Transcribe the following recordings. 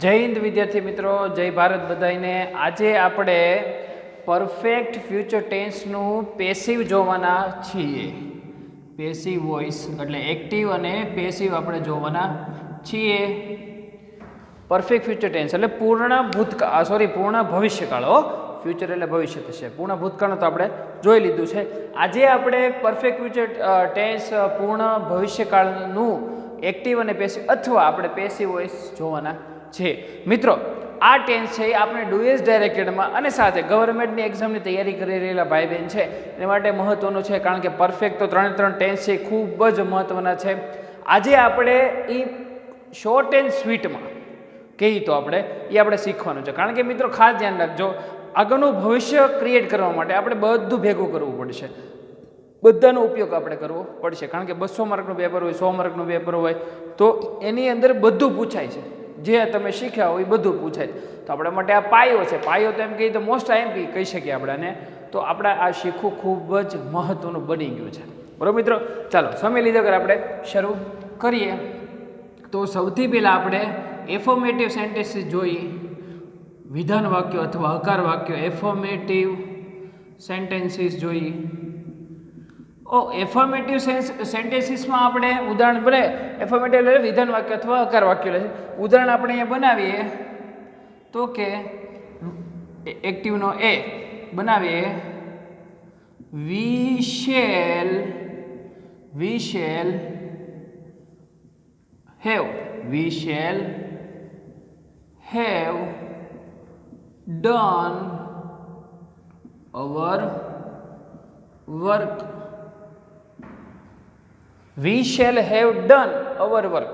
જય હિન્દ વિદ્યાર્થી મિત્રો, જય ભારત બધાઈને। આજે આપણે પરફેક્ટ ફ્યુચર ટેન્સનું પેસિવ જોવાના છીએ। પેસિવ વોઇસ એટલે એક્ટિવ અને પેસિવ આપણે જોવાના છીએ। પરફેક્ટ ફ્યુચર ટેન્સ એટલે પૂર્ણ ભવિષ્યકાળ। ફ્યુચર એટલે ભવિષ્ય થશે, પૂર્ણ ભૂતકાળનું તો આપણે જોઈ લીધું છે। આજે આપણે પરફેક્ટ ફ્યુચર ટેન્સ પૂર્ણ ભવિષ્યકાળનું એક્ટિવ અને પેસિવ અથવા આપણે પેસિવ વોઇસ જોવાના છે। મિત્રો, આ ટેન્સ છે એ આપણે ડુએસ ડાયરેક્ટેડમાં અને સાથે ગવર્મેન્ટની એક્ઝામની તૈયારી કરી રહેલા ભાઈ બહેન છે એ માટે મહત્વનું છે, કારણ કે પરફેક્ટ તો ત્રણ ટેન્સ છે ખૂબ જ મહત્વના છે। આજે આપણે એ શોર્ટ એન્ડ સ્વીટમાં કહીએ તો આપણે શીખવાનું છે, કારણ કે મિત્રો ખાસ ધ્યાન રાખજો, આગળનું ભવિષ્ય ક્રિએટ કરવા માટે આપણે બધું ભેગું કરવું પડશે, બધાનો ઉપયોગ આપણે કરવો પડશે, કારણ કે 200 માર્કનું પેપર હોય, 100 માર્કનું પેપર હોય તો એની અંદર બધું પૂછાય છે, જે તમે શીખ્યા હોય એ બધું પૂછાય। તો આપણા માટે આ પાયો છે, પાયો તો એમ કહીએ તો મોસ્ટ આઈએમપી કહી શકીએ આપણે, તો આપણે આ શીખવું ખૂબ જ મહત્વનું બની ગયું છે। બરાબર મિત્રો, ચાલો સમય લીધા વગર આપણે શરૂ કરીએ। તો સૌથી પહેલાં આપણે એફર્મેટિવ સેન્ટેન્સીસ જોઈએ, વિધાન વાક્યો અથવા હકાર વાક્યો, એફર્મેટિવ સેન્ટેન્સીસ જોઈએ। એફર્મેટિવ સેન્ટેન્સીસમાં આપણે ઉદાહરણ બને, એફર્મેટિવ એટલે વિધાન વાક્ય અથવા હકાર વાક્ય લે છે। ઉદાહરણ આપણે અહીંયા બનાવીએ તો કે એક્ટિવનો એ બનાવીએ, we shall have done hour work. We shall have done hour work.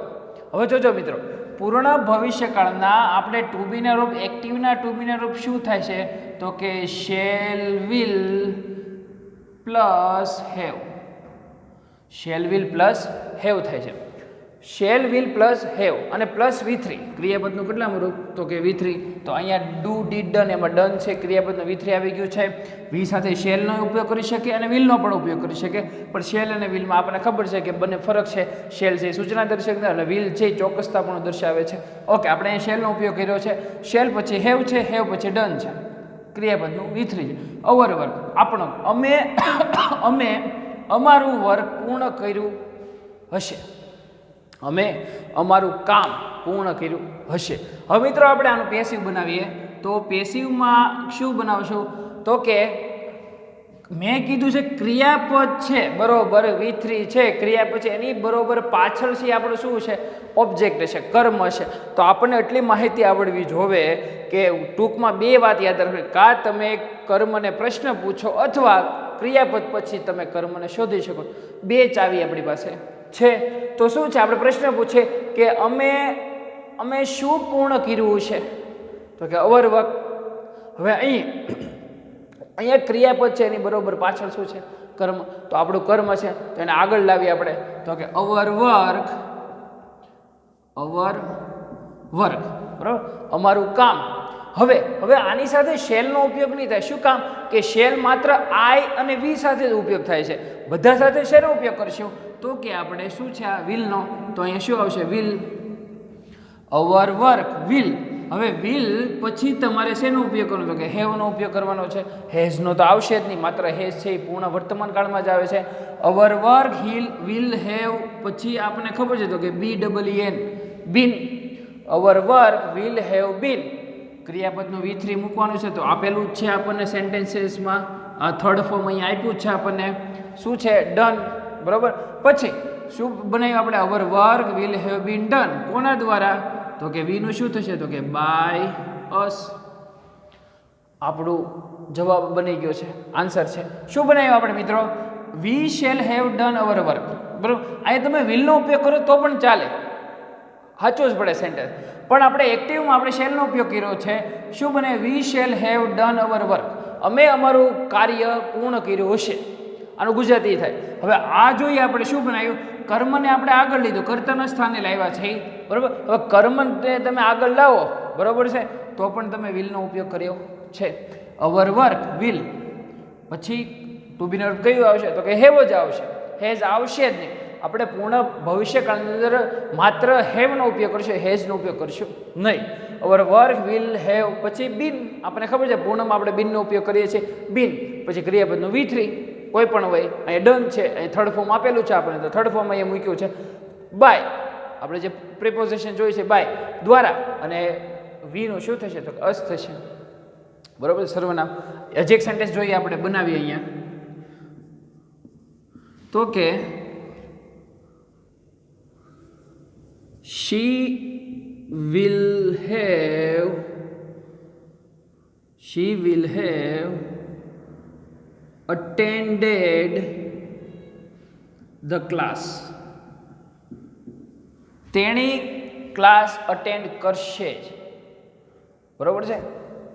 હવે જોજો મિત્રો, પૂર્ણ ભવિષ્યકાળના આપણે ટુ બીના રૂપ, એક્ટિવના ટુ બીના રૂપ શું થાય છે તો કે શેલ વિલ પ્લસ હેવ, થાય છે। શેલ વિલ પ્લસ હેવ અને પ્લસ V3, ક્રિયાપદનું કેટલામું રૂપ તો કે V3। તો અહીંયા ડુ ડીડ ડન, એમાં ડન છે, ક્રિયાપદનું V3 આવી ગયું છે। વી સાથે શેલનો ઉપયોગ કરી શકે અને વિલનો પણ ઉપયોગ કરી શકે, પણ શેલ અને વિલમાં આપણને ખબર છે કે બંને ફરક છે। શેલ છે સૂચના દર્શક અને વિલ છે ચોક્કસતા પણ દર્શાવે છે। ઓકે, આપણે અહીંયા શેલનો ઉપયોગ કર્યો છે, શેલ પછી હેવ છે, હેવ પછી ડન છે, ક્રિયાપદનું V3 છે। અવર વર્ક આપણો, અમે અમારું વર્ક પૂર્ણ કર્યું હશે, અમે અમારું કામ પૂર્ણ કર્યું હશે। હવે મિત્રો આપણે આનું પેસિવ બનાવીએ, તો પેસિવમાં શું બનાવશું તો કે મેં કીધું છે ક્રિયાપદ છે બરોબર, V3 છે ક્રિયાપદ છે, એની બરોબર પાછળ છે આપણું શું છે ઓબ્જેક્ટ છે, કર્મ છે। તો આપણને એટલી માહિતી આવડવી જોવે કે ટૂંકમાં બે વાત યાદ રાખવી, કાં તમે કર્મને પ્રશ્ન પૂછો અથવા ક્રિયાપદ પછી તમે કર્મને શોધી શકો, બે ચાવી આપણી પાસે છે। તો શું છે, આપણે પ્રશ્ન પૂછે કે અમે શું પૂર્ણ કર્યું છે તો કે અવર વર્ક। હવે અહીંયા ક્રિયાપદ છે, એની બરોબર પાછળ શું છે કર્મ, તો આપણું કર્મ છે તો એને આગળ લાવીએ આપણે તો કે અવર વર્ક, બરાબર, અમારું કામ। હવે આની સાથે શેલનો ઉપયોગ નહીં થાય, શું કામ કે શેલ માત્ર આઈ અને વી સાથે જ ઉપયોગ થાય છે, બધા સાથે શેનો ઉપયોગ કરશું તો કે આપણે શું છે આ વિલનો, તો અહીંયા શું આવશે વિલ, અવર વર્ક વિલ। હવે વિલ પછી તમારે શેનો ઉપયોગ કરવાનો તો કે હેવનો ઉપયોગ કરવાનો છે, હેઝનો તો આવશે જ નહીં, માત્ર હેઝ છે એ પૂર્ણ વર્તમાન કાળમાં જ આવે છે। અવર વર્ક વિલ હેવ પછી આપણને ખબર છે તો કે BEEN been, our work will have been, ક્રિયાપદનું V3 મૂકવાનું છે, તો આપેલું જ છે આપણને સેન્ટેન્સીસમાં, આ થર્ડ ફોર્મ અહીંયા આપ્યું જ છે આપણને, શું છે ડન, બરાબર। પછી શું બનાવ્યું આપણે, અવર work will have bin done, કોના દ્વારા તો કે વીનું શું થશે તો કે બાય અસ। આપણું જવાબ બની ગયો છે, આન્સર છે। શું બનાવ્યું આપણે મિત્રો, we shall have done hour work, બરાબર। અહીંયા તમે વિલનો ઉપયોગ કરો તો પણ ચાલે, સાચો જ પડે સેન્ટેન્સ, પણ આપણે એક્ટિવમાં આપણે શેલનો ઉપયોગ કર્યો છે, શું બને we shall have done hour work, અમે અમારું કાર્ય પૂર્ણ કર્યું હશે, આનું ગુજરાતી થાય। હવે આ જોઈએ આપણે શું બનાવ્યું, કર્મને આપણે આગળ લીધું, કર્તાના સ્થાને લાવ્યા છે, બરાબર। હવે કર્મને તમે આગળ લાવો, બરાબર છે, તો પણ તમે વિલનો ઉપયોગ કર્યો છે, અવર વર્ક વિલ, પછી ટુ બીનો કયું આવશે તો કે હેવ જ આવશે, હેઝ આવશે જ નહીં, આપણે પૂર્ણ ભવિષ્યકાળની અંદર માત્ર હેવનો ઉપયોગ કરશું, હેઝનો ઉપયોગ કરશું નહીં. અવર વર્ક વિલ હેવ, પછી બીન, આપણને ખબર છે પૂર્ણમાં આપણે બીનનો ઉપયોગ કરીએ છીએ, બીન, પછી ક્રિયાપદનું V3 કોઈ પણ હોય. અહીંયા ડન છે, અહીં થર્ડ ફોર્મ આપેલું છે આપણને, તો થર્ડ ફોર્મ અહીંયા મૂક્યું છે. બાય, આપણે જે પ્રિપોઝિશન જોઈ છે બાય, દ્વારા, અને વીનું શું થશે તો અસ થશે. બરોબર, સર્વનામ. હજી એક સેન્ટેન્સ જોઈએ આપણે, બનાવીએ અહીંયા. તો કે she will have attended the class. તેણી ક્લાસ અટેન્ડ કરશે જ. બરોબર છે,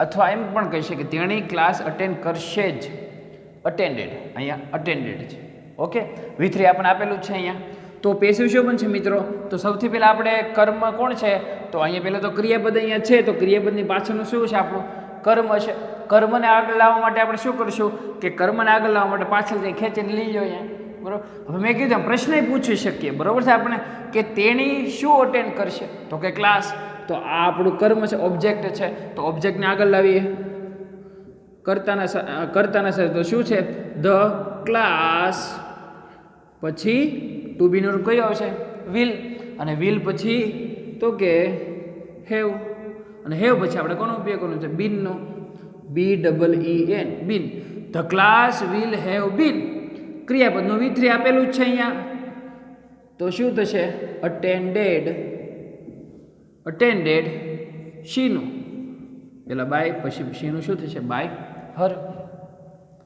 અથવા એમ પણ કહી શકે તેણી ક્લાસ અટેન્ડ કરશે જ. અટેન્ડેડ, અહીંયા અટેન્ડેડ છે. ઓકે, V3 આપણને આપેલું જ છે અહીંયા. તો પેસિવ શું બનશે મિત્રો? તો સૌથી પહેલાં આપણે કર્મ કોણ છે? તો અહીંયા પહેલાં તો ક્રિયાપદ અહીંયા છે, તો ક્રિયાપદની પાછળનું શું છે આપણું? કર્મ છે. કર્મને આગળ લાવવા માટે આપણે શું કરશું કે કર્મને આગળ લાવવા માટે પાછળથી ખેંચીને લઈ લો અહીંયા. બરોબર, હવે મેં કીધું પ્રશ્ન પૂછી શકીએ. બરોબર છે આપણે કે તેણી શું અટેન્ડ કરશે? તો કે ક્લાસ. તો આ આપણું કર્મ છે, ઓબ્જેક્ટ છે. તો ઓબ્જેક્ટને આગળ લાવીએ, કર્તાના સાથે તો શું છે? ધ ક્લાસ, પછી ટુ બીનો રૂપ કયો આવશે? વિલ, અને વિલ પછી તો કે હેવ, અને હેવ પછી આપણે કોનો ઉપયોગ કરવાનો છે? બીનનો, BEEN, been. The class will have been. ક્રિયાપદનું V3 આપેલું જ છે અહીંયા, તો શું થશે? અટેન્ડેડ શીનું, પેલા બાય, પછી શીનું શું થશે? By her.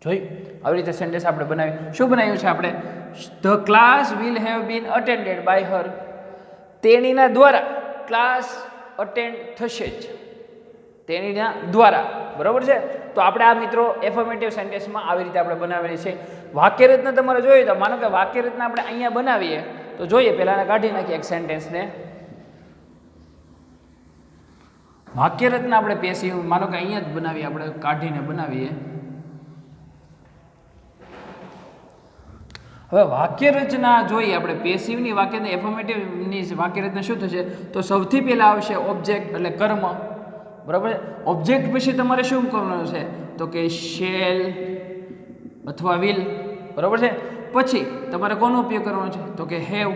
જોઈ, આવી રીતે સેન્ટેન્સ આપણે બનાવ્યું. શું બનાવ્યું છે આપણે? The class will have been attended by her. તેણીના દ્વારા ક્લાસ અટેન્ડ થશે જ, તેણીના દ્વારા. બરોબર છે. તો આપણે આ મિત્રો એફર્મેટિવ સેન્ટેન્સમાં આવી રીતે આપણે બનાવેલી છે. વાક્યરચના તમારે જોઈએ તો માનો કે વાક્યરચના આપણે અહીંયા બનાવીએ તો જોઈએ, પહેલાં કાઢી નાખીએ એક સેન્ટેન્સને. વાક્યરચના આપણે પેસિવ માનો કે અહીંયા જ બનાવીએ, આપણે કાઢીને બનાવીએ. હવે વાક્યરચના જોઈએ આપણે પેસિવની વાક્યને એફર્મેટિવની વાક્યરચના શું થશે? તો સૌથી પહેલાં આવશે ઓબ્જેક્ટ એટલે કર્મ. બરાબર, ઓબ્જેક્ટ પછી તમારે શું કરવાનું છે? તો કે શેલ અથવા વિલ. બરાબર છે. પછી તમારે કોનો ઉપયોગ કરવાનો છે? તો કે હેવ.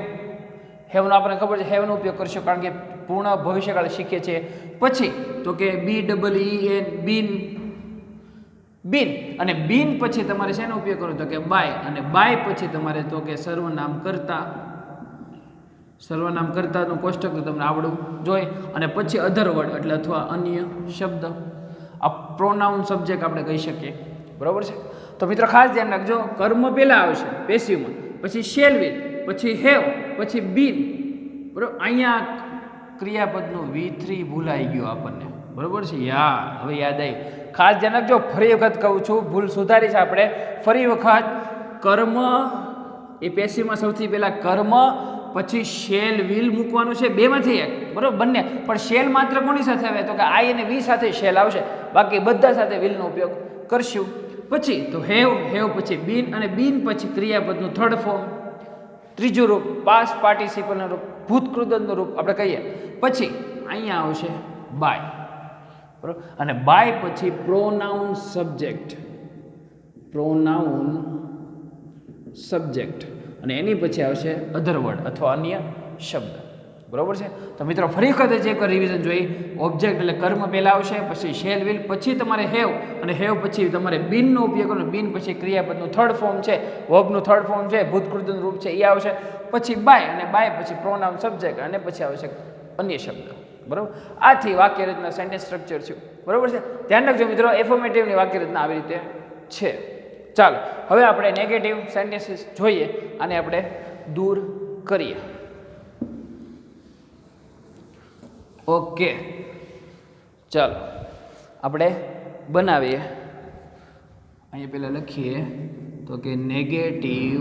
હેવનો આપણે ખબર છે, હેવનો ઉપયોગ કરશો કારણ કે પૂર્ણ ભવિષ્યકાળ શીખીએ છીએ. પછી તો કે BEEN, બીન. બીન, અને બીન પછી તમારે શેનો ઉપયોગ કરવો? તો કે બાય, અને બાય પછી તમારે તો કે સર્વનામ કરતા. સર્વનામ કરતાનું કોષ્ટક તો તમને આવડવું જોઈએ. અને પછી અધર વર્ડ એટલે અથવા અન્ય શબ્દ. આ પ્રોનાઉન સબ્જેક્ટ આપણે કહી શકીએ. બરાબર છે. તો મિત્રો ખાસ ધ્યાન રાખજો, કર્મ પહેલાં આવશે પેસિવમાં, પછી શેલ વિલ, પછી હેવ, પછી બીન. બરાબર, અહીંયા ક્રિયાપદનું V3 ભૂલાઈ ગયું આપણને. બરાબર છે. હવે યાદ આવી. ખાસ ધ્યાન રાખજો, ફરી વખત કહું છું, ભૂલ સુધારી છે આપણે. ફરી વખત કર્મ એ પેસિવમાં સૌથી પહેલાં કર્મ, પછી શેલ વિલ મૂકવાનું છે, બેમાંથી એક. બરાબર, બંને. પણ શેલ માત્ર કોની સાથે આવે? તો કે આઈ અને વી સાથે શેલ આવશે, બાકી બધા સાથે વિલનો ઉપયોગ કરશું. પછી તો હેવ, હેવ પછી બીન, અને બીન પછી ક્રિયાપદનું થર્ડ ફોર્મ, ત્રીજું રૂપ, પાસ્ટ પાર્ટિસિપલનું રૂપ, ભૂતકૃદનનું રૂપ આપણે કહીએ. પછી અહીંયા આવશે બાય. બરાબર, અને બાય પછી પ્રોનાઉન સબ્જેક્ટ, અને એની પછી આવશે અધર વર્ડ અથવા અન્ય શબ્દ. બરાબર છે. તો મિત્રો ફરી વખત જે એક રિવિઝન જોઈ. ઓબ્જેક્ટ એટલે કર્મ પહેલાં આવશે, પછી શેલ વિલ, પછી તમારે હેવ, અને હેવ પછી તમારે બીનનો ઉપયોગ કરવાનો. બીન પછી ક્રિયાપદનું થર્ડ ફોર્મ છે, વર્બનું થર્ડ ફોર્મ છે, ભૂતકૃતનું રૂપ છે, એ આવશે. પછી બાય, અને બાય પછી પ્રોનાઉન સબ્જેક્ટ, અને પછી આવશે અન્ય શબ્દ. બરાબર, આથી વાક્યરચના સેન્ટેન્સ સ્ટ્રક્ચર છે. બરાબર છે. ધ્યાન રાખજો મિત્રો, એફર્મેટિવની વાક્યરચના આવી રીતે છે. ચાલો હવે આપણે નેગેટિવ સેન્ટેન્સીસ જોઈએ, અને આપણે દૂર કરીએ. ઓકે, ચાલો આપણે બનાવીએ. અહીંયા પહેલાં લખીએ તો કે નેગેટિવ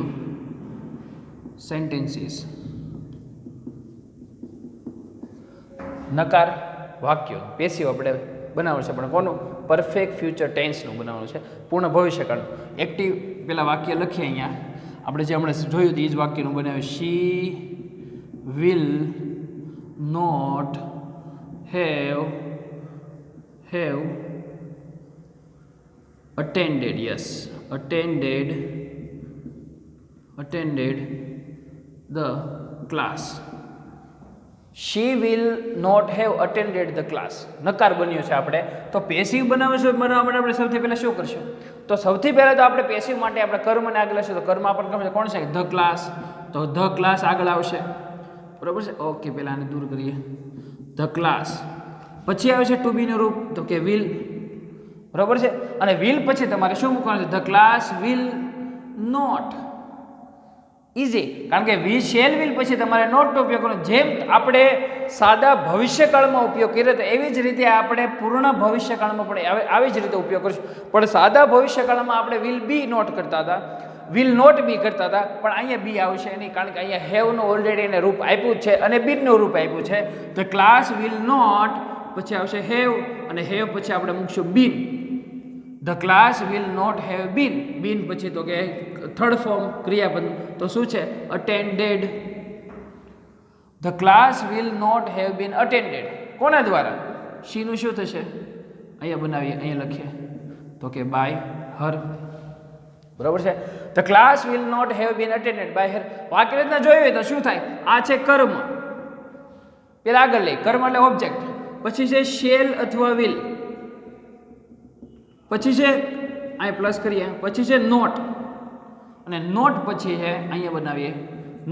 સેન્ટેન્સીસ. નકાર વાક્યો પેસિવ આપણે બનાવવાનું છે, પણ કોનું? પરફેક્ટ ફ્યુચર ટેન્સનું બનાવવાનું છે, પૂર્ણ ભવિષ્યકાળનું. એક્ટિવ પહેલાં વાક્ય લખીએ અહીંયા. આપણે જે હમણાં જોયું હતું એ જ વાક્યનું બનાવ્યું. She will not have attended, yes, attended the class. She will not have attended the class. નકાર બન્યો છે આપણે. તો પેસિવ બનાવવા માટે આપણે સૌથી પહેલા શું કરશું? તો સૌથી પહેલા તો આપણે પેસિવ માટે આપણે કર્મને આગળ લેશું. તો કર્મ આપણને કોણ છે? The class. તો ધ ક્લાસ આગળ આવશે. બરાબર છે? ઓકે, પહેલા આને દૂર કરીએ. The class. પછી આવે છે ટુ બી નું રૂપ, તો કે વિલ. બરાબર છે? અને વિલ પછી તમારે શું મૂકવાનું છે? The class will not. Easy, કારણ કે વી શેલ વિલ પછી તમારે નોટનો ઉપયોગ કરવાનો. જેમ આપણે સાદા ભવિષ્યકાળમાં ઉપયોગ કર્યો તો એવી જ રીતે આપણે પૂર્ણ ભવિષ્યકાળમાં પણ આવી જ રીતે ઉપયોગ કરીશું. પણ સાદા ભવિષ્યકાળમાં આપણે વિલ બી નોટ કરતા હતા, વિલ નોટ બી કરતા હતા, પણ અહીંયા બી આવશે નહીં, કારણ કે અહીંયા હેવનું ઓલરેડી એને રૂપ આપ્યું જ છે અને બીનનું રૂપ આપ્યું છે. ધ ક્લાસ વિલ નોટ પછી આવશે હેવ, અને હેવ પછી આપણે મૂકશું been. The class will not have been. Been પછી તો કે થર્ડ ફોર્મ ક્રિયાપદ, તો શું છે? Attended. The class will not have been attended. કોના દ્વારા? શીનું શું થશે? અહીંયા બનાવીએ, અહીંયા લખીએ, તો કે બાય હર. બરાબર છે? The class will not have been attended by her. વાક્ય રચના જોઈ હોય તો શું થાય? આ છે કર્મ. પેલા આગળ લઈ, કર્મ એટલે ઓબ્જેક્ટ. પછી છે શેલ અથવા વિલ. પછી છે અહીં પ્લસ કરીએ, પછી છે નોટ, અને નોટ પછી છે અહીંયા બનાવીએ,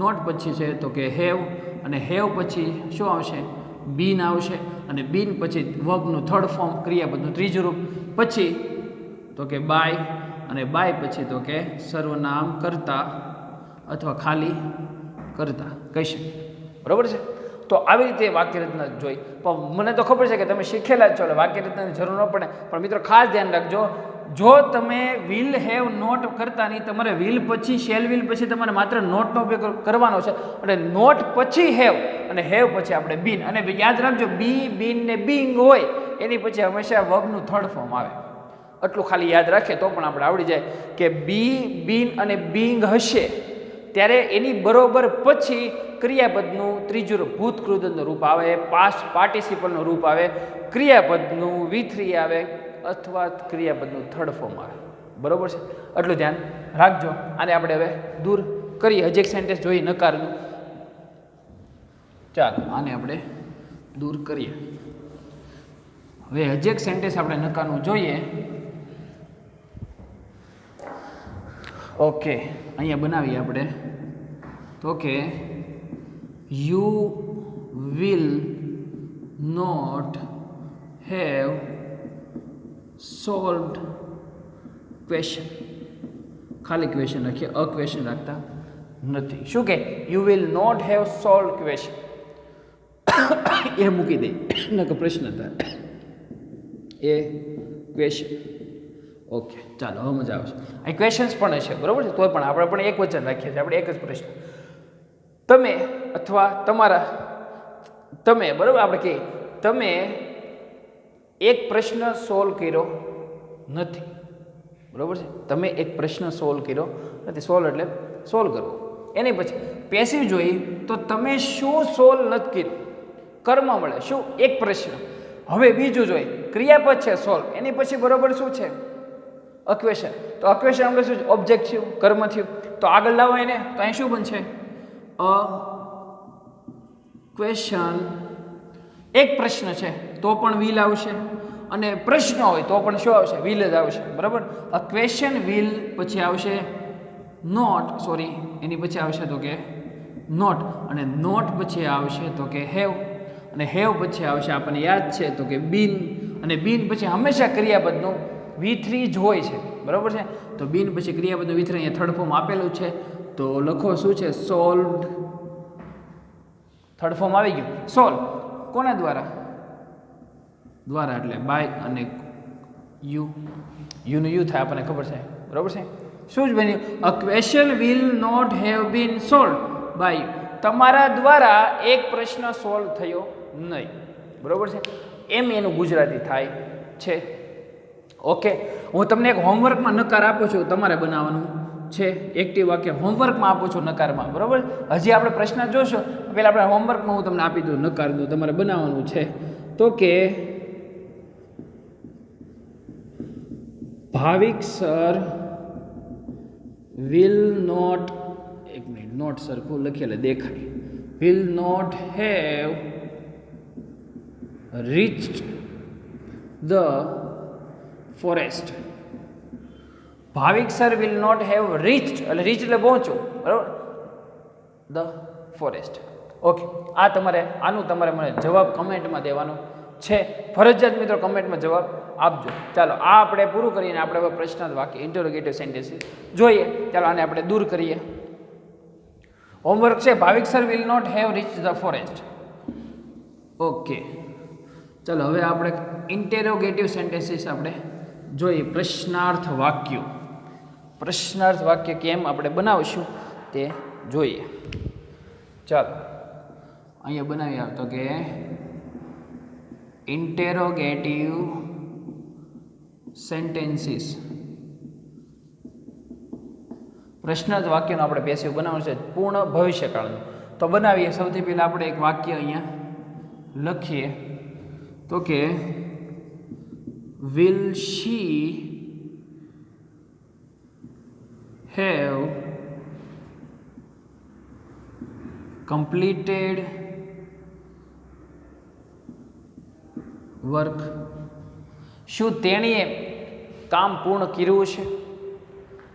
નોટ પછી છે તો કે હેવ, અને હેવ પછી શું આવશે? બીન આવશે, અને બીન પછી વર્બનું થર્ડ ફોર્મ ક્રિયાપદનું ત્રીજું રૂપ, પછી તો કે બાય, અને બાય પછી તો કે સર્વનામ કરતા અથવા ખાલી કરતા કહી શકીએ. બરાબર છે? તો આવી રીતે વાક્ય રચના જોઈ. પણ મને તો ખબર છે કે તમે શીખેલા જ છો એટલે વાક્ય રચનાની જરૂર ન પડે. પણ મિત્રો ખાસ ધ્યાન રાખજો, જો તમે વિલ હેવ નોટ કરતા નહીં, તમારે વિલ પછી શેલ વિલ પછી તમારે માત્ર નોટનો ઉપયોગ કરવાનો છે, અને નોટ પછી હેવ, અને હેવ પછી આપણે બીન. અને યાદ રાખજો, બી, બીન ને બીંગ હોય એની પછી હંમેશા વર્બનું થર્ડ ફોર્મ આવે. આટલું ખાલી યાદ રાખીએ તો પણ આપણે આવડી જાય કે બી, બીન અને બીંગ હશે ત્યારે એની બરોબર પછી ક્રિયાપદનું ત્રીજું રૂપ ભૂતકૃદનું રૂપ આવે, પાસ્ટ પાર્ટિસિપલનું રૂપ આવે, ક્રિયાપદનું V3 આવે, અથવા ક્રિયાપદનું થર્ડ ફોર્મ આવે. બરોબર છે? એટલું ધ્યાન રાખજો. આને આપણે હવે દૂર કરીએ. હજી એક સેન્ટેન્સ જોઈએ નકારનું. ચાલો આને આપણે દૂર કરીએ. હવે હજી એક સેન્ટેન્સ આપણે નકારનું જોઈએ. ઓકે, અહીંયા બનાવીએ આપણે, તો કે you will not have solved question. ખાલી ક્વેશ્ચન રાખીએ, અ ક્વેશ્ચન રાખતા નથી. શું કે you will not have solve question એ મૂકી દે, નકર પ્રશ્ન થાય એ ક્વેશ્ચન. ઓકે, ચાલો હવે મજા આવશે. અહીં ક્વેશ્ચન્સ પણ હશે, બરાબર છે? તોય પણ આપણે પણ એક વચન રાખીએ છીએ, આપણે એક જ પ્રશ્ન. તમે અથવા તમારા, તમે, બરાબર, આપણે કહીએ તમે એક પ્રશ્ન સોલ્વ કર્યો નથી. બરાબર છે? તમે એક પ્રશ્ન સોલ્વ કર્યો નથી. સોલ્વ એટલે સોલ્વ કરવો. એની પછી પેસિવ જોઈ તો તમે શું સોલ્વ નથી કર્યું, કર્મ મળે શું? એક પ્રશ્ન. હવે બીજું જોઈ ક્રિયાપદ છે સોલ્વ, એની પછી બરોબર શું છે? અક્વેશન. તો અક્વેશન આપણે શું? ઓબ્જેક્ટ થયું, કર્મ થયું. તો આગળ લાવો એને, તો અહીં શું બનશે? A question. એક પ્રશ્ન છે તો પણ વિલ આવશે, અને પ્રશ્ન હોય તો પણ શું આવશે? વિલ જ આવશે. બરાબર? અ ક્વેશ્ચન વિલ પછી આવશે નોટ, સોરી, એની પછી આવશે તો કે નોટ, અને નોટ પછી આવશે તો કે હેવ, અને હેવ પછી આવશે આપણને યાદ છે તો કે બીન, અને બીન પછી હંમેશા ક્રિયાપદનું V3 જ હોય છે. બરાબર છે? તો બીન પછી ક્રિયાપદનું V3 અહીંયા થર્ડ ફોર્મ આપેલું છે, તો લખો શું છે? સોલ્વડ. થર્ડ ફોર્મ આવી ગયું. સોલ્વ કોના દ્વારા? દ્વારા એટલે બાય, અને યુ, યુનું યુ થાય આપણને ખબર છે. બરાબર છે? શું જ બન્યું? A question will not have been solve by you. તમારા દ્વારા એક પ્રશ્ન સોલ્વ થયો નહીં. બરાબર છે? એમ એનું ગુજરાતી થાય છે. ઓકે, હું તમને એક હોમવર્કમાં નકાર આપું છું, તમારે બનાવવાનું. છે એક્ટિવ વાક્ય હોમવર્કમાં આપું છું નકારમાં, બરાબર. હજી આપણે પ્રશ્ન જોશો પહેલાં આપણે હોમવર્કમાં હું તમને આપી દઉં નકારનું તમારે બનાવવાનું છે. તો કે ભાવિક સર વિલ નોટ, એક મિનિટ, નોટ સરખું લખેલે દેખાય, will not have reached the forest. Bhavik sir will not have reached, એટલે રીચ એટલે પહોંચવું, બરાબર, ધ ફોરેસ્ટ. ઓકે, આ તમારે આનું તમારે મને જવાબ કમેન્ટમાં દેવાનો છે. ફરજિયાત મિત્રો કમેન્ટમાં જવાબ આપજો. ચાલો આ આપણે પૂરું કરીને આપણે હવે પ્રશ્નાર્થ વાક્ય ઇન્ટરોગેટિવ સેન્ટેન્સીસ જોઈએ. ચાલો આને આપણે દૂર કરીએ. હોમવર્ક છે Bhavik sir will not have reach the forest. Okay, ચાલો હવે આપણે ઇન્ટેરોગેટિવ સેન્ટેન્સીસ આપણે જોઈએ. પ્રશ્નાર્થ વાક્યો, પ્રશ્નાર્થ વાક્ય કેમ આપણે બનાવશું તે જોઈએ. ચાલો અહીંયા બનાવી આવતો કે ઇન્ટેરોગેટિવ સેન્ટેન્સીસ, પ્રશ્નાર્થ વાક્યનો આપણે પેસિવ બનાવવાનું છે પૂર્ણ ભવિષ્યકાળનું. તો બનાવીએ. સૌથી પહેલાં આપણે એક વાક્ય અહીંયા લખીએ. તો કે will she have completed work, શું તેણીએ કામ પૂર્ણ કર્યું છે?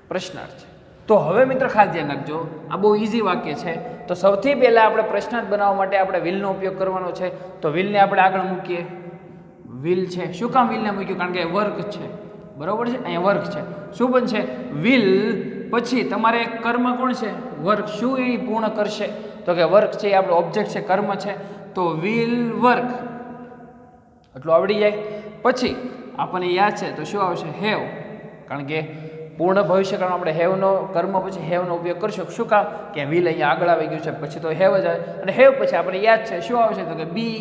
પ્રશ્નાર્થ છે. તો હવે મિત્ર ખાસ ધ્યાન રાખજો, આ બહુ ઇઝી વાક્ય છે. તો સૌથી પહેલાં આપણે પ્રશ્નાર્થ બનાવવા માટે આપણે વિલનો ઉપયોગ કરવાનો છે. તો વિલને આપણે આગળ મૂકીએ. વિલ છે, શું કામ વિલને મૂક્યું? કારણ કે વર્ક છે, બરાબર છે, અહીંયા વર્ક છે. શું બનશે? વિલ પછી તમારે કર્મ કોણ છે? વર્ક. શું એ પૂર્ણ કરશે? તો કે વર્ક છે એ આપણો ઓબ્જેક્ટ છે, કર્મ છે. તો વિલ વર્ક એટલું આવડી જાય. પછી આપણને યાદ છે તો શું આવશે? હેવ. કારણ કે પૂર્ણ ભવિષ્યકાળમાં આપણે હેવનો કર્મ પછી હેવનો ઉપયોગ કરશું. શું કામ? કે વિલ અહીંયા આગળ આવી ગયું છે, પછી તો હેવ જ આવે. અને હેવ પછી આપણે યાદ છે શું આવશે? તો કે બી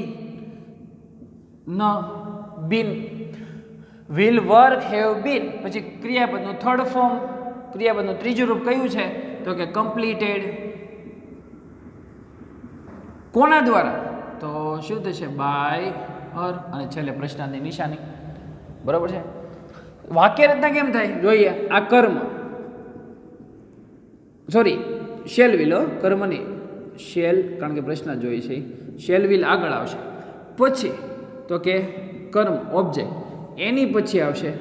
ન બીન. વિલ વર્ક હેવ બીન પછી ક્રિયાપદનું થર્ડ ફોર્મ, ક્રિયાપદનું ત્રીજું રૂપ કયું છે? તો કે કમ્પ્લીટેડ. કોના દ્વારા? તો શું થશે? By her. અને છેલ્લે પ્રશ્નાર્થની નિશાની, બરાબર છે. વાક્ય રચના કેમ થાય જોઈએ. આ કર્મ, સોરી શેલ વિલ, કર્મની શેલ, કારણ કે પ્રશ્ન જોઈએ છે. શેલ વિલ આગળ આવશે. પછી તો કે કર્મ ઓબ્જેક્ટ, એની પછી આવશે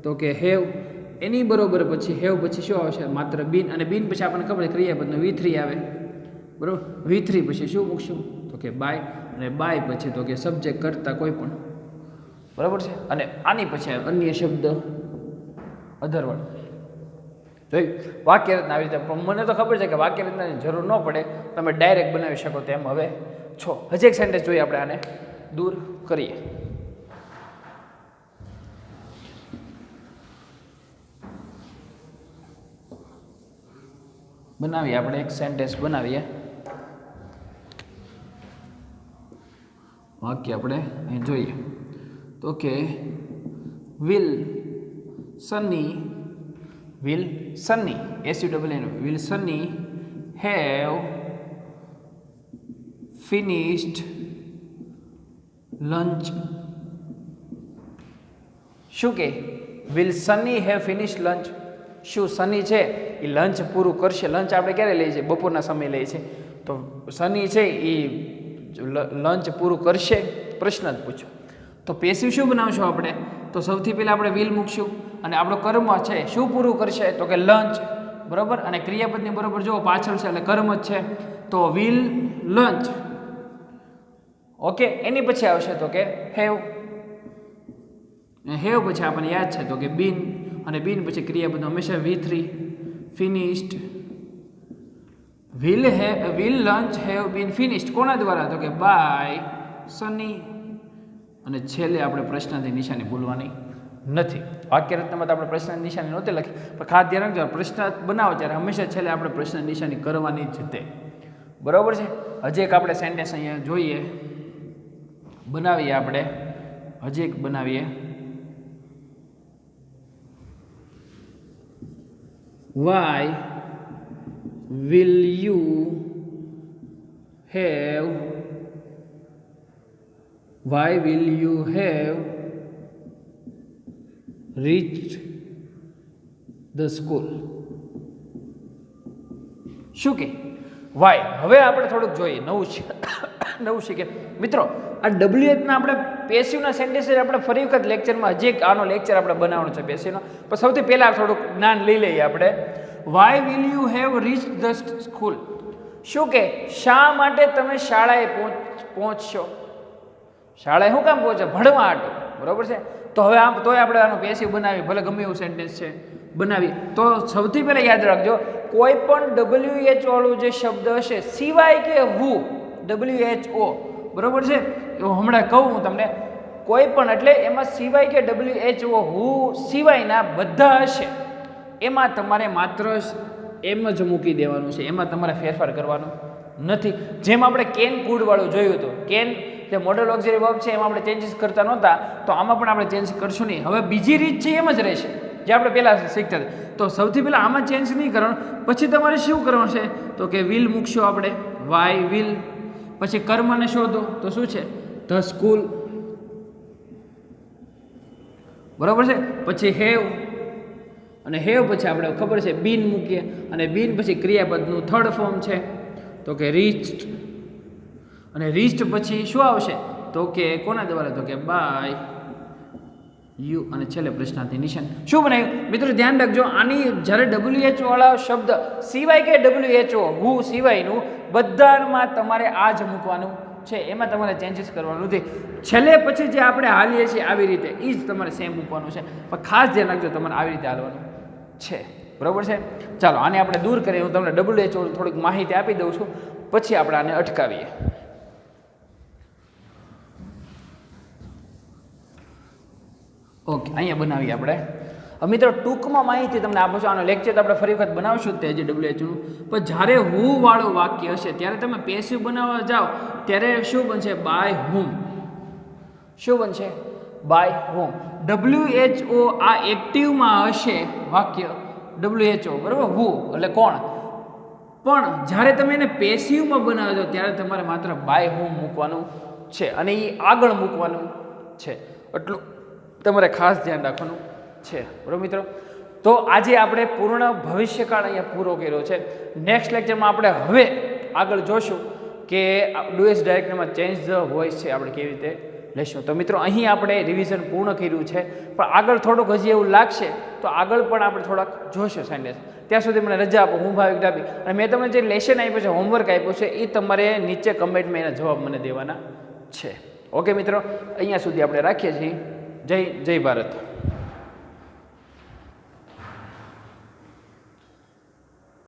તો કે હેવ. એની બરોબર પછી હેવ પછી શું આવશે? માત્ર બીન. અને બીન પછી આપણને ખબર છે ક્રિયાપદનો V3 આવે, બરાબર. V3 પછી શું મૂકશું? તો કે બાય. અને બાય પછી તો કે સબ્જેક્ટ કરતા કોઈ પણ, બરાબર છે. અને આની પછી અન્ય શબ્દ અધરવર્ડ. જોઈ વાક્ય રચના આવી રીતે. પણ મને તો ખબર છે કે વાક્ય રચનાની જરૂર ન પડે, તમે ડાયરેક્ટ બનાવી શકો તેમ હવે છો. હજી એક સેન્ટેન્સ જોઈએ, આપણે આને દૂર કરીએ. બનાવીએ આપણે એક સેન્ટેન્સ બનાવીએ. વાક્ય આપણે અહીં જોઈએ. તો કે will Sunny, will Sunny, SUNN, will Sunny have finished lunch. શું કે will Sunny have finish lunch? શું સની છે એ લંચ પૂરું કરશે? લંચ આપણે ક્યારે લઈએ છીએ? બપોરના સમય લઈએ છીએ. તો સની છે એ લંચ પૂરું કરશે? પ્રશ્ન જ પૂછો. તો પેસિવ શું બનાવશું આપણે? તો સૌથી પહેલાં આપણે વિલ મૂકશું. અને આપણો કર્મ છે શું પૂરું કરશે? તો કે લંચ, બરાબર. અને ક્રિયાપદની બરાબર જુઓ પાછળ છે એટલે કર્મ જ છે. તો વિલ લંચ. ઓકે, એની પછી આવશે તો કે હેવ. હેવ પછી આપણને યાદ છે તો કે બીન. અને બીન પછી ક્રિયાપદ હંમેશા V3 finished. Will lunch have been finished કોના દ્વારા? તો કે બાય સની. અને છેલ્લે આપણે પ્રશ્નાર્થની નિશાની ભૂલવાની નથી. વાક્ય રચનામાં તો આપણે પ્રશ્નાર્થની નિશાની નહોતી લખી, પણ ખાસ ધ્યાન રાખજો પ્રશ્નાર્થ બનાવો ત્યારે હંમેશા છેલ્લે આપણે પ્રશ્ન નિશાની કરવાની જ તે, બરાબર છે. હજી એક આપણે સેન્ટેન્સ અહીંયા જોઈએ, બનાવીએ આપણે. હજી એક બનાવીએ. Why will you have reached the school. શું કે વાય. હવે આપણે થોડુંક જોઈએ નવું શીખે મિત્રો. આ ડબલ્યુએચના આપણે પેસિવના સેન્ટેન્સ આપણે ફરી વખત લેક્ચરમાં હજી એક આનો લેક્ચર આપણે બનાવવાનો છે પેસિવનો. પણ સૌથી પહેલાં થોડુંક જ્ઞાન લઈ લઈએ આપણે. Why will you have reach the school. શું કે શા માટે તમે શાળાએ પહોંચશો? શાળાએ શું કામ પહોંચે? ભણવા હાટુ. બરાબર છે. તો હવે આમ તોય આપણે આનો પેસિવ બનાવી, ભલે ગમે એવું સેન્ટેન્સ છે બનાવી. તો સૌથી પહેલાં યાદ રાખજો, કોઈ પણ WH વાળું જે શબ્દ હશે સિવાય કે હુ, WHO, બરાબર છે, એવું હમણાં કહું હું તમને. કોઈ પણ એટલે એમાં સિવાય કે WHO, હુ સિવાયના બધા હશે એમાં તમારે માત્ર એમ જ મૂકી દેવાનું છે, એમાં તમારે ફેરફાર કરવાનો નથી. જેમ આપણે કેન કુડ વાળું જોયું હતું, કેન જે મોડલ ઓક્સિલરી વર્બ છે એમાં આપણે ચેન્જીસ કરતા નહોતા, તો આમાં પણ આપણે ચેન્જ કરશું નહીં. હવે બીજી રીત છે એમ જ રહેશે જે આપણે પહેલાં શીખતા હતા. તો સૌથી પહેલાં આમાં ચેન્જ નહીં કરવાનું. પછી તમારે શું કરવાનું છે? તો કે વિલ મૂકશો આપણે, વાય વિલ. પછી કર્મને શોધો તો શું છે? The school. બરાબર છે. પછી હેવ, અને હેવ પછી આપણે ખબર છે બીન મૂકીએ, અને બીન પછી ક્રિયાપદનું થર્ડ ફોર્મ છે તો કે રીચ્ડ. અને રીચ્ડ પછી શું આવશે? તો કે કોના દ્વારા? તો કે બાય યુ. અને છેલ્લે પ્રશ્નાર્થી નિશાન. શું બનાવ્યું મિત્રો? ધ્યાન રાખજો, આની જ્યારે WHO વાળા શબ્દ સિવાય કે WHO, હુ સિવાયનું બધામાં તમારે આ જ મૂકવાનું છે, એમાં તમારે ચેન્જીસ કરવાનું નથી. છેલ્લે પછી જે આપણે હાલીએ છીએ આવી રીતે એ જ તમારે સેમ મૂકવાનું છે. પણ ખાસ ધ્યાન રાખજો, તમારે આવી રીતે હાલવાનું છે. બરાબર છે. ચાલો આને આપણે દૂર કરીએ. હું તમને WHO થોડીક માહિતી આપી દઉં છું, પછી આપણે આને અટકાવીએ. ઓકે, અહીંયા બનાવીએ આપણે. મિત્રો ટૂંકમાં માહિતી તમને આપું છું. આનો લેક્ચર આપણે ફરી વખત બનાવશું તે જે WHO. પણ જ્યારે હુ વાળું વાક્ય હશે ત્યારે તમે પેસિવ બનાવવા જાઓ ત્યારે શું બનશે? બાય હુમ. શું બનશે? By whom. WHO આ એક્ટિવમાં હશે વાક્ય WHO, બરાબર, હુ એટલે કોણ. પણ જ્યારે તમે એને પેસિવમાં બનાવો છો ત્યારે તમારે માત્ર બાય હુમ મૂકવાનું છે, અને એ આગળ મૂકવાનું છે. એટલું તમારે ખાસ ધ્યાન રાખવાનું છે. બરાબર મિત્રો. તો આજે આપણે પૂર્ણ ભવિષ્યકાળ અહીંયા પૂરો કર્યો છે. નેક્સ્ટ લેક્ચરમાં આપણે હવે આગળ જોશું કે ડુએસ ડાયરેક્ટમાં ચેન્જ ધ વોઇસ છે આપણે કેવી રીતે લેશું. તો મિત્રો અહીં આપણે રિવિઝન પૂર્ણ કર્યું છે, પણ આગળ થોડુંક હજી એવું લાગશે તો આગળ પણ આપણે થોડાક જોશું સેન્ટેન્સ. ત્યાં સુધી મને રજા આપો, હું ભાવિક ડાબી. અને મેં તમને જે લેસન આપ્યું છે, હોમવર્ક આપ્યું છે, એ તમારે નીચે કમેન્ટમાં એના જવાબ મને દેવાના છે. ઓકે મિત્રો, અહીંયા સુધી આપણે રાખીએ છીએ. જય ભારત.